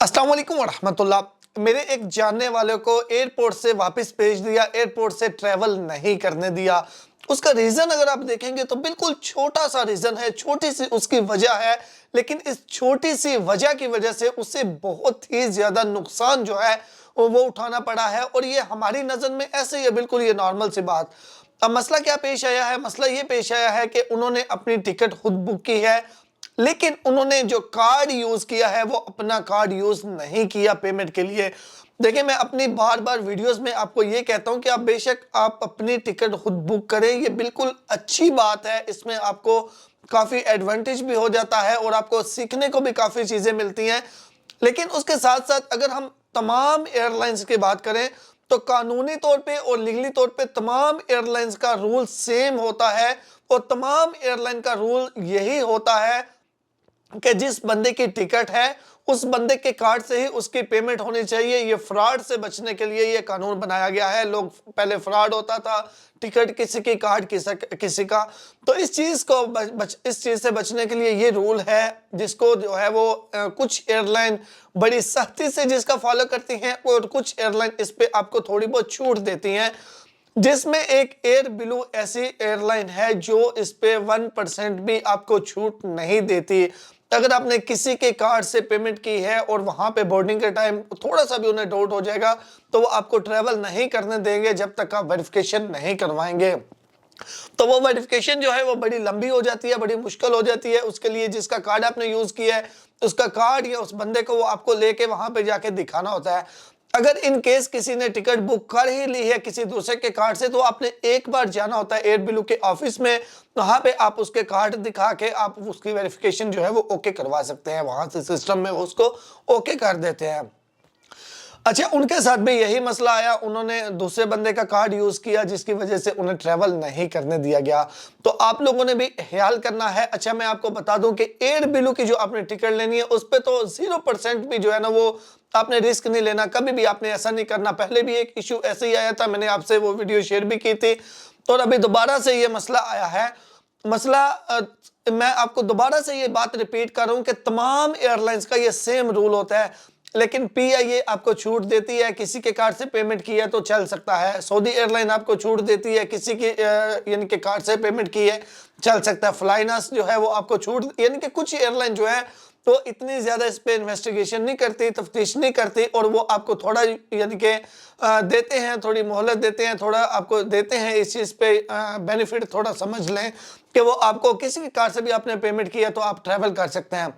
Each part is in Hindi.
अस्सलाम वालेकुम वरहमतुल्लाह। मेरे एक जानने वाले को एयरपोर्ट से वापस भेज दिया, एयरपोर्ट से ट्रैवल नहीं करने दिया। उसका रीज़न अगर आप देखेंगे तो बिल्कुल छोटा सा रीज़न है, छोटी सी उसकी वजह है, लेकिन इस छोटी सी वजह की वजह से उसे बहुत ही ज़्यादा नुकसान जो है वो उठाना पड़ा है। और ये हमारी नज़र में ऐसे ही है, बिल्कुल ये नॉर्मल सी बात। अब मसला क्या पेश आया है? मसला ये पेश आया है कि उन्होंने अपनी टिकट खुद बुक की है, लेकिन उन्होंने जो कार्ड यूज किया है वो अपना कार्ड यूज नहीं किया पेमेंट के लिए। देखिए, मैं अपनी बार बार वीडियोस में आपको ये कहता हूं कि आप बेशक आप अपनी टिकट खुद बुक करें, ये बिल्कुल अच्छी बात है। इसमें आपको काफ़ी एडवांटेज भी हो जाता है और आपको सीखने को भी काफ़ी चीज़ें मिलती हैं। लेकिन उसके साथ साथ अगर हम तमाम एयरलाइंस की बात करें तो कानूनी तौर पे और लीगली तौर पे तमाम एयरलाइंस का रूल सेम होता है। और तमाम एयरलाइन का रूल यही होता है कि जिस बंदे की टिकट है उस बंदे के कार्ड से ही उसकी पेमेंट होनी चाहिए। ये फ्रॉड से बचने के लिए ये कानून बनाया गया है। लोग पहले फ्रॉड होता था, टिकट किसी की, कार्ड किसी का। तो इस चीज़ को इस चीज़ से बचने के लिए ये रूल है, जिसको जो है वो कुछ एयरलाइन बड़ी सख्ती से जिसका फॉलो करती हैं और कुछ एयरलाइन इस पे आपको थोड़ी बहुत छूट देती हैं, जिसमें एक एयर ब्लू ऐसी एयरलाइन है जो इस पे 1% भी आपको छूट नहीं देती। अगर आपने किसी के कार्ड से पेमेंट की है और वहां पे बोर्डिंग के टाइम थोड़ा सा भी उन्हें डाउट हो जाएगा तो वो आपको ट्रेवल नहीं करने देंगे जब तक आप वेरिफिकेशन नहीं करवाएंगे। तो वो वेरिफिकेशन जो है वो बड़ी लंबी हो जाती है, बड़ी मुश्किल हो जाती है। उसके लिए जिसका कार्ड आपने यूज किया है उसका कार्ड या उस बंदे को वो आपको लेके वहां पे जाके दिखाना होता है। अगर इन केस किसी ने टिकट बुक कर ही ली है किसी दूसरे के कार्ड से, तो आपने एक बार जाना होता है एयर ब्लू के ऑफिस में। वहां पे आप उसके कार्ड दिखा के आप उसकी वेरिफिकेशन जो है वो ओके करवा सकते हैं, वहां से सिस्टम में उसको ओके कर देते हैं। अच्छा, उनके साथ भी यही मसला आया, उन्होंने दूसरे बंदे का कार्ड यूज किया जिसकी वजह से उन्हें ट्रेवल नहीं करने दिया गया। तो आप लोगों ने भी ख्याल करना है। अच्छा, मैं आपको बता दूं कि एयर ब्लू की जो आपने टिकट लेनी है उस पर तो 0% भी जो है ना वो आपने रिस्क नहीं लेना, कभी भी आपने ऐसा नहीं करना। पहले भी एक इशू ऐसे ही आया था, मैंने आपसे वो वीडियो शेयर भी की थी, तो अभी दोबारा से ये मसला आया है। मसला मैं आपको दोबारा से ये बात रिपीट कर रहा हूं कि तमाम एयरलाइंस का ये सेम रूल होता है, लेकिन पीआईए आपको छूट देती है किसी के कार्ड से पेमेंट की है तो चल सकता है। सऊदी एयरलाइन आपको छूट देती है किसी की यानी कि कार्ड से पेमेंट की है, चल सकता है। फ्लाइनस जो है वो आपको छूट, यानी कि कुछ एयरलाइन जो है तो इतनी ज्यादा इस पे इन्वेस्टिगेशन नहीं करती, तफ्तीश नहीं करती, और वो आपको थोड़ा यानी कि देते हैं, थोड़ी मोहलत देते हैं, थोड़ा आपको देते हैं इस चीज़ पे बेनिफिट। थोड़ा समझ लें कि वो आपको किसी भी कार से भी आपने पेमेंट किया तो आप ट्रैवल कर सकते हैं।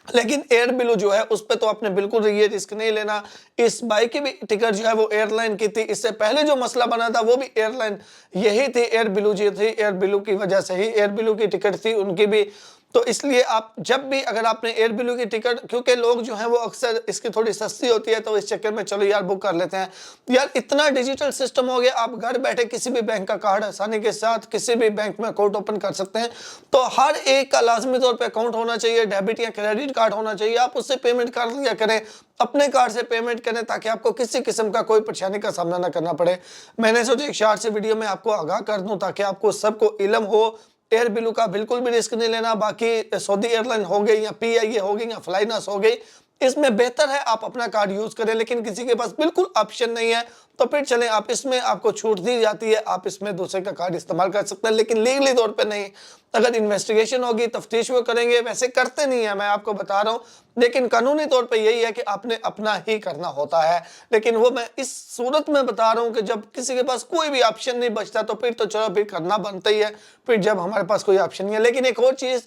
लेकिन एयर ब्लू जो है उस पे तो आपने बिल्कुल ये रिस्क नहीं लेना। इस बाइक की भी टिकट जो है वो एयरलाइन की थी, इससे पहले जो मसला बना था वो भी एयरलाइन यही थी, एयर ब्लू जी थी। एयर ब्लू की वजह से ही एयर ब्लू की टिकट थी उनकी भी। तो इसलिए आप जब भी अगर आपने एयर ब्लू की टिकट, क्योंकि लोग जो हैं वो अक्सर इसकी थोड़ी सस्ती होती है तो इस चक्कर में चलो यार बुक कर लेते हैं। यार इतना डिजिटल सिस्टम हो गया, आप घर बैठे किसी भी बैंक का कार्ड आसानी के साथ किसी भी बैंक में अकाउंट ओपन कर सकते हैं। तो हर एक का लाजमी तौर पे अकाउंट होना चाहिए, डेबिट या क्रेडिट कार्ड होना चाहिए। आप उससे पेमेंट कर लिया करें, अपने कार्ड से पेमेंट करें, ताकि आपको किसी किस्म का कोई परेशानी का सामना ना करना पड़े। मैंने सोचा एक शॉर्ट से वीडियो में आपको आगाह कर दूं ताकि आपको सबको इल्म हो। एयर ब्लू का बिल्कुल भी रिस्क नहीं लेना। बाकी सऊदी एयरलाइन हो गई या पीआईए हो गई या फ्लाइनस हो गई, इसमें बेहतर है आप अपना कार्ड यूज करें। लेकिन किसी के पास बिल्कुल ऑप्शन नहीं है तो फिर चलें आप इसमें आपको छूट दी जाती है, आप इसमें दूसरे का कार्ड इस्तेमाल कर सकते हैं, लेकिन लीगली तौर पे नहीं। अगर इन्वेस्टिगेशन होगी, तफ्तीश वो करेंगे, वैसे करते नहीं है, मैं आपको बता रहा हूँ। लेकिन कानूनी तौर पे यही है कि आपने अपना ही करना होता है। लेकिन वो मैं इस सूरत में बता रहा हूँ कि जब किसी के पास कोई भी ऑप्शन नहीं बचता तो फिर तो चलो फिर करना बनता ही है, फिर जब हमारे पास कोई ऑप्शन नहीं है। लेकिन एक और चीज़,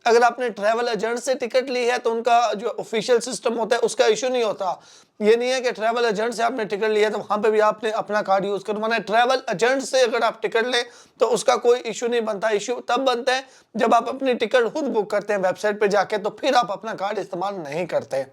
अगर आपने ट्रैवल एजेंट से टिकट ली है तो उनका जो ऑफिशियल सिस्टम होता है उसका इशू नहीं होता। ये नहीं है कि ट्रैवल एजेंट से आपने टिकट लिया तो वहां पे भी आपने अपना कार्ड यूज करवाना है। ट्रैवल एजेंट से अगर आप टिकट लें तो उसका कोई इशू नहीं बनता। इशू तब बनता है जब आप अपनी टिकट खुद बुक करते हैं वेबसाइट पे जाके, तो फिर आप अपना कार्ड इस्तेमाल नहीं करते।